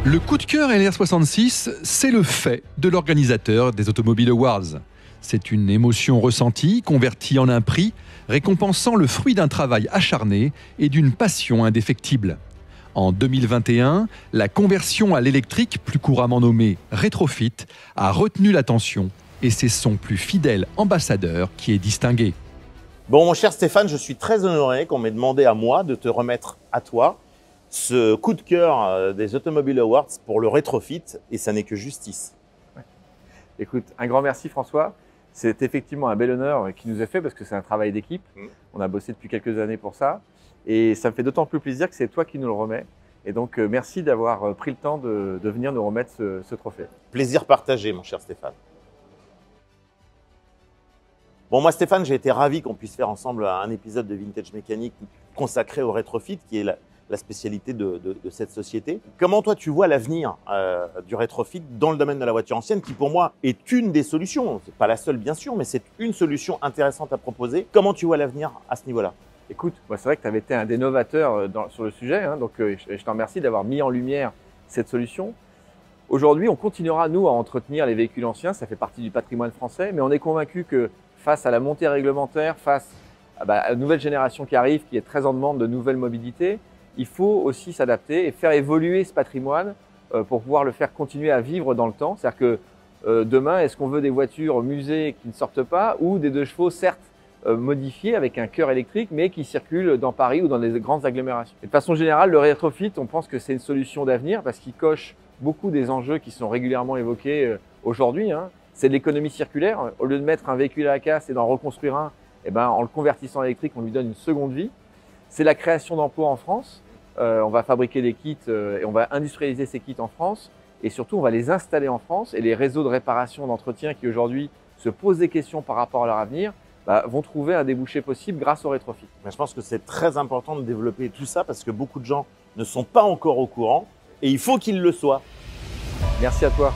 Le coup de cœur LR66, c'est le fait de l'organisateur des Automobile Awards. C'est une émotion ressentie, convertie en un prix, récompensant le fruit d'un travail acharné et d'une passion indéfectible. En 2021, la conversion à l'électrique, plus couramment nommée rétrofit, a retenu l'attention et c'est son plus fidèle ambassadeur qui est distingué. Bon, mon cher Stéphane, je suis très honoré qu'on m'ait demandé à moi de te remettre à toi ce coup de cœur des Automobile Awards pour le rétrofit, et ça n'est que justice. Ouais. Écoute, un grand merci François. C'est effectivement un bel honneur qui nous est fait parce que c'est un travail d'équipe. On a bossé depuis quelques années pour ça. Et ça me fait d'autant plus plaisir que c'est toi qui nous le remets. Et donc, merci d'avoir pris le temps de venir nous remettre ce trophée. Plaisir partagé, mon cher Stéphane. Bon, moi, Stéphane, j'ai été ravi qu'on puisse faire ensemble un épisode de Vintage Mécanique consacré au rétrofit, qui est la spécialité de cette société. Comment toi, tu vois l'avenir du rétrofit dans le domaine de la voiture ancienne, qui pour moi est une des solutions, c'est pas la seule bien sûr, mais c'est une solution intéressante à proposer. Comment tu vois l'avenir à ce niveau-là? Écoute, c'est vrai que tu avais été un des novateurs sur le sujet, hein, donc je te remercie d'avoir mis en lumière cette solution. Aujourd'hui, on continuera, nous, à entretenir les véhicules anciens, ça fait partie du patrimoine français, mais on est convaincu que face à la montée réglementaire, face à la nouvelle génération qui arrive, qui est très en demande de nouvelles mobilités, il faut aussi s'adapter et faire évoluer ce patrimoine pour pouvoir le faire continuer à vivre dans le temps. C'est-à-dire que demain, est-ce qu'on veut des voitures musées qui ne sortent pas ou des 2 chevaux, certes, modifiés avec un cœur électrique, mais qui circulent dans Paris ou dans des grandes agglomérations. Et de façon générale, le rétrofit, on pense que c'est une solution d'avenir parce qu'il coche beaucoup des enjeux qui sont régulièrement évoqués aujourd'hui. Hein. C'est de l'économie circulaire. Au lieu de mettre un véhicule à la casse et d'en reconstruire un, eh ben, en le convertissant en électrique, on lui donne une seconde vie. C'est la création d'emplois en France. On va fabriquer des kits et on va industrialiser ces kits en France. Et surtout, on va les installer en France. Et les réseaux de réparation, d'entretien qui aujourd'hui se posent des questions par rapport à leur avenir, vont trouver un débouché possible grâce au rétrofit. Je pense que c'est très important de développer tout ça parce que beaucoup de gens ne sont pas encore au courant et il faut qu'ils le soient. Merci à toi.